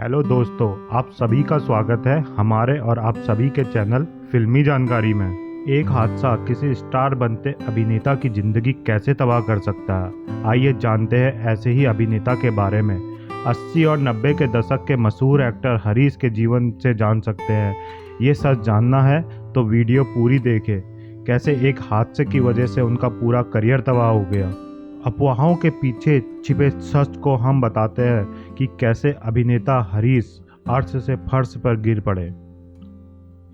Hello दोस्तों, आप सभी का स्वागत है हमारे और आप सभी के चैनल फिल्मी जानकारी में। एक हादसा किसी स्टार बनते अभिनेता की जिंदगी कैसे तबाह कर सकता है, आइए जानते हैं ऐसे ही अभिनेता के बारे में। 80 और 90 के दशक के मशहूर एक्टर हरीश के जीवन से जान सकते हैं। ये सच जानना है तो वीडियो पूरी देखें, कैसे एक हादसे की वजह से उनका पूरा करियर तबाह हो गया। अफवाहों के पीछे छिपे सच को हम बताते हैं कि कैसे अभिनेता हरीश अर्श से फर्श पर गिर पड़े।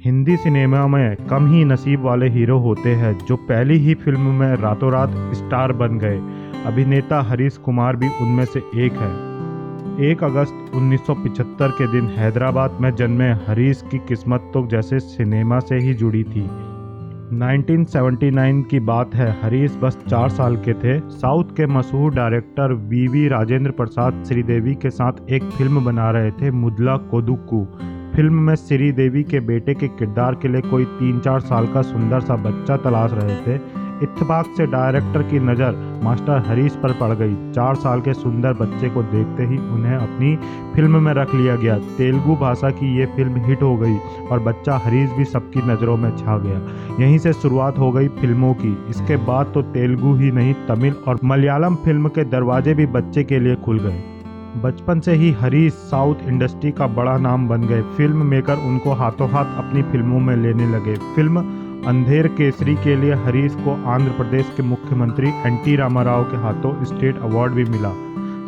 हिंदी सिनेमा में कम ही नसीब वाले हीरो होते हैं जो पहली ही फिल्म में रातों रात स्टार बन गए। अभिनेता हरीश कुमार भी उनमें से एक है। 1 अगस्त 1975 के दिन हैदराबाद में जन्मे हरीश की किस्मत तो जैसे सिनेमा से ही जुड़ी थी। 1979 की बात है। हरीश बस 4 साल के थे। साउथ के मशहूर डायरेक्टर वी राजेंद्र प्रसाद श्रीदेवी के साथ एक फिल्म बना रहे थे, मुदला कोदुक्कू। फिल्म में श्रीदेवी के बेटे के किरदार के लिए कोई 3-4 साल का सुंदर सा बच्चा तलाश रहे थे। इत्तेफाक से डायरेक्टर की नज़र मास्टर हरीश पर पड़ गई। 4 साल के सुंदर बच्चे को देखते ही उन्हें अपनी फिल्म में रख लिया गया। तेलुगु भाषा की ये फिल्म हिट हो गई और बच्चा हरीश भी सबकी नज़रों में छा गया। यहीं से शुरुआत हो गई फिल्मों की। इसके बाद तो तेलुगु ही नहीं, तमिल और मलयालम फिल्म के दरवाजे भी बच्चे के लिए खुल गए। बचपन से ही हरीश साउथ इंडस्ट्री का बड़ा नाम बन गए। फिल्म मेकर उनको हाथों हाथ अपनी फिल्मों में लेने लगे। फिल्म अंधेर केसरी के लिए हरीश को आंध्र प्रदेश के मुख्यमंत्री एन.टी. रामाराव के हाथों स्टेट अवार्ड भी मिला।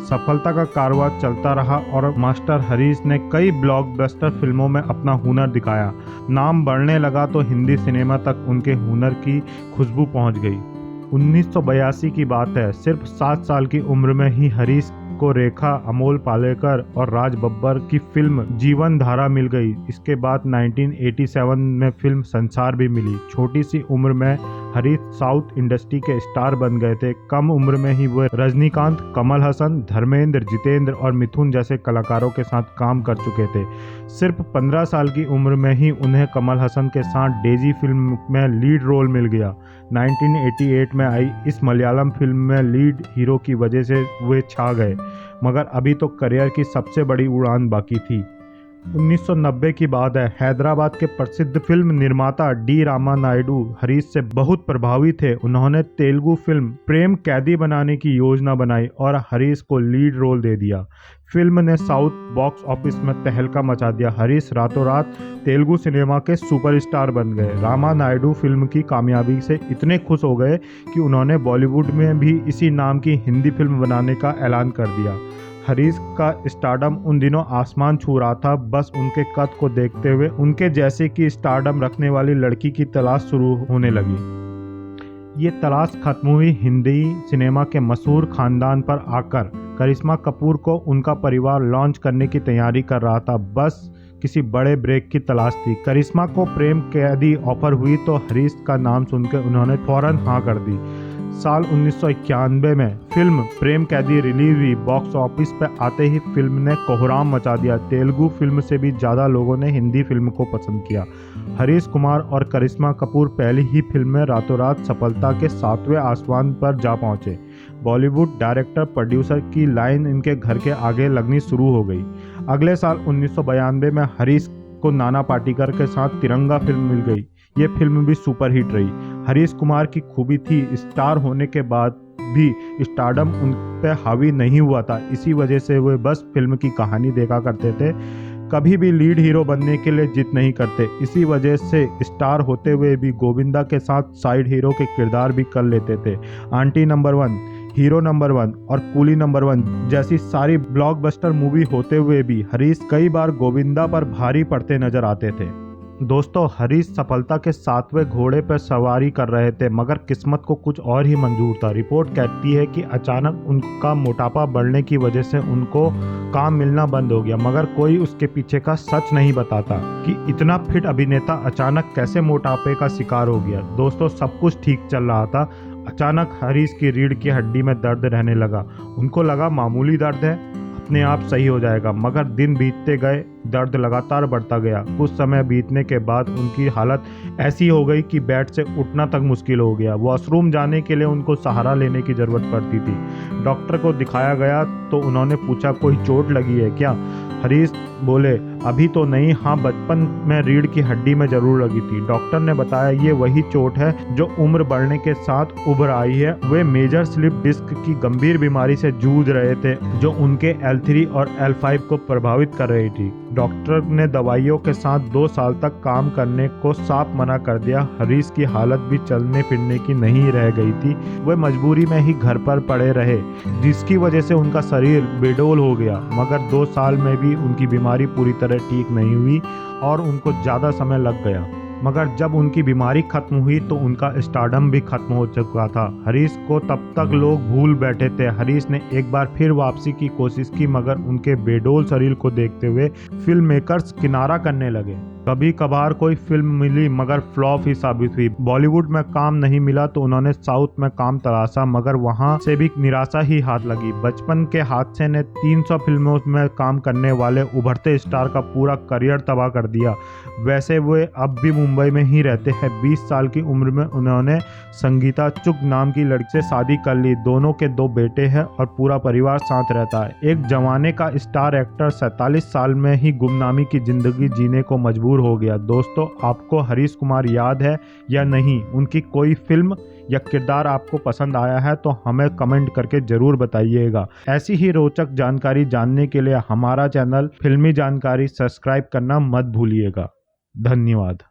सफलता का कारवां चलता रहा और मास्टर हरीश ने कई ब्लॉकबस्टर फिल्मों में अपना हुनर दिखाया। नाम बढ़ने लगा तो हिंदी सिनेमा तक उनके हुनर की खुशबू पहुंच गई। 1982 की बात है। सिर्फ 7 साल की उम्र में ही हरीश को रेखा, अमोल पालेकर और राज बब्बर की फिल्म जीवन धारा मिल गई। इसके बाद 1987 में फिल्म संसार भी मिली। छोटी सी उम्र में हरीश साउथ इंडस्ट्री के स्टार बन गए थे। कम उम्र में ही वो रजनीकांत, कमल हसन, धर्मेंद्र, जितेंद्र और मिथुन जैसे कलाकारों के साथ काम कर चुके थे। सिर्फ 15 साल की उम्र में ही उन्हें कमल हसन के साथ डेजी फिल्म में लीड रोल मिल गया। 1988 में आई इस मलयालम फिल्म में लीड हीरो की वजह से वे छा गए, मगर अभी तो करियर की सबसे बड़ी उड़ान बाकी थी। 1990 की बात है। हैदराबाद के प्रसिद्ध फिल्म निर्माता डी रामा नायडू हरीश से बहुत प्रभावित थे। उन्होंने तेलुगु फिल्म प्रेम कैदी बनाने की योजना बनाई और हरीश को लीड रोल दे दिया। फिल्म ने साउथ बॉक्स ऑफिस में तहलका मचा दिया। हरीश रातों रात तेलुगु सिनेमा के सुपरस्टार बन गए। रामा नायडू फिल्म की कामयाबी से इतने खुश हो गए कि उन्होंने बॉलीवुड में भी इसी नाम की हिंदी फिल्म बनाने का ऐलान कर दिया। हरीश का स्टारडम उन दिनों आसमान छू रहा था। बस उनके कद को देखते हुए उनके जैसे की स्टारडम रखने वाली लड़की की तलाश शुरू होने लगी। ये तलाश खत्म हुई हिंदी सिनेमा के मशहूर खानदान पर आकर। करिश्मा कपूर को उनका परिवार लॉन्च करने की तैयारी कर रहा था। बस किसी बड़े ब्रेक की तलाश थी। करिश्मा को प्रेम कैदी ऑफर हुई तो हरीश का नाम सुनकर उन्होंने फौरन हाँ कर दी। साल 1991 में फिल्म प्रेम कैदी रिलीज हुई। बॉक्स ऑफिस पर आते ही फिल्म ने कोहराम मचा दिया। तेलुगु फिल्म से भी ज़्यादा लोगों ने हिंदी फिल्म को पसंद किया। हरीश कुमार और करिश्मा कपूर पहली ही फिल्म में रातों रात सफलता के 7वें आसमान पर जा पहुंचे। बॉलीवुड डायरेक्टर प्रोड्यूसर की लाइन इनके घर के आगे लगनी शुरू हो गई। अगले साल 1992 में हरीश को नाना पाटेकर के साथ तिरंगा फिल्म मिल गई। ये फिल्म भी सुपरहिट रही। हरीश कुमार की खूबी थी, स्टार होने के बाद भी स्टारडम उन पे हावी नहीं हुआ था। इसी वजह से वे बस फिल्म की कहानी देखा करते थे, कभी भी लीड हीरो बनने के लिए जिद नहीं करते। इसी वजह से स्टार होते हुए भी गोविंदा के साथ साइड हीरो के किरदार भी कर लेते थे। आंटी नंबर 1, हीरो नंबर 1 और कूली नंबर 1 जैसी सारी ब्लॉकबस्टर मूवी होते हुए भी हरीश कई बार गोविंदा पर भारी पड़ते नजर आते थे। दोस्तों, हरीश सफलता के 7वें घोड़े पर सवारी कर रहे थे, मगर किस्मत को कुछ और ही मंजूर था। रिपोर्ट कहती है कि अचानक उनका मोटापा बढ़ने की वजह से उनको काम मिलना बंद हो गया, मगर कोई उसके पीछे का सच नहीं बताता कि इतना फिट अभिनेता अचानक कैसे मोटापे का शिकार हो गया। दोस्तों, सब कुछ ठीक चल रहा था। अचानक हरीश की रीढ़ की हड्डी में दर्द रहने लगा। उनको लगा मामूली दर्द है, अपने आप सही हो जाएगा, मगर दिन बीतते गए, दर्द लगातार बढ़ता गया। कुछ समय बीतने के बाद उनकी हालत ऐसी हो गई कि बेड से उठना तक मुश्किल हो गया। वॉशरूम जाने के लिए उनको सहारा लेने की ज़रूरत पड़ती थी। डॉक्टर को दिखाया गया तो उन्होंने पूछा, कोई चोट लगी है क्या? हरीश बोले, अभी तो नहीं, हाँ बचपन में रीढ़ की हड्डी में जरूर लगी थी। डॉक्टर ने बताया ये वही चोट है जो उम्र बढ़ने के साथ उभर आई है। वे मेजर स्लिप डिस्क की गंभीर बीमारी से जूझ रहे थे जो उनके L3 और L5 को प्रभावित कर रही थी। डॉक्टर ने दवाइयों के साथ 2 साल तक काम करने को साफ मना कर दिया। हरीश की हालत भी चलने फिरने की नहीं रह गई थी। वे मजबूरी में ही घर पर पड़े रहे, जिसकी वजह से उनका शरीर बेडोल हो गया। मगर 2 साल में भी उनकी बीमारी पूरी तरह ठीक नहीं हुई और उनको ज़्यादा समय लग गया। मगर जब उनकी बीमारी खत्म हुई तो उनका स्टारडम भी खत्म हो चुका था। हरीश को तब तक लोग भूल बैठे थे। हरीश ने एक बार फिर वापसी की कोशिश की, मगर उनके बेडोल शरीर को देखते हुए फिल्म मेकर्स किनारा करने लगे। कभी कभार कोई फिल्म मिली मगर फ्लॉप ही साबित हुई। बॉलीवुड में काम नहीं मिला तो उन्होंने साउथ में काम तलाशा, मगर वहां से भी निराशा ही हाथ लगी। बचपन के हादसे ने 300 फिल्मों में काम करने वाले उभरते स्टार का पूरा करियर तबाह कर दिया। वैसे वे अब भी मुंबई में ही रहते हैं। 20 साल की उम्र में उन्होंने संगीता चुग नाम की लड़की से शादी कर ली। दोनों के 2 बेटे हैं और पूरा परिवार साथ रहता है। एक जमाने का स्टार एक्टर 47 साल में ही गुमनामी की जिंदगी जीने को मजबूर हो गया। दोस्तों, आपको हरीश कुमार याद है या नहीं? उनकी कोई फिल्म या किरदार आपको पसंद आया है तो हमें कमेंट करके जरूर बताइएगा। ऐसी ही रोचक जानकारी जानने के लिए हमारा चैनल फिल्मी जानकारी सब्सक्राइब करना मत भूलिएगा। धन्यवाद।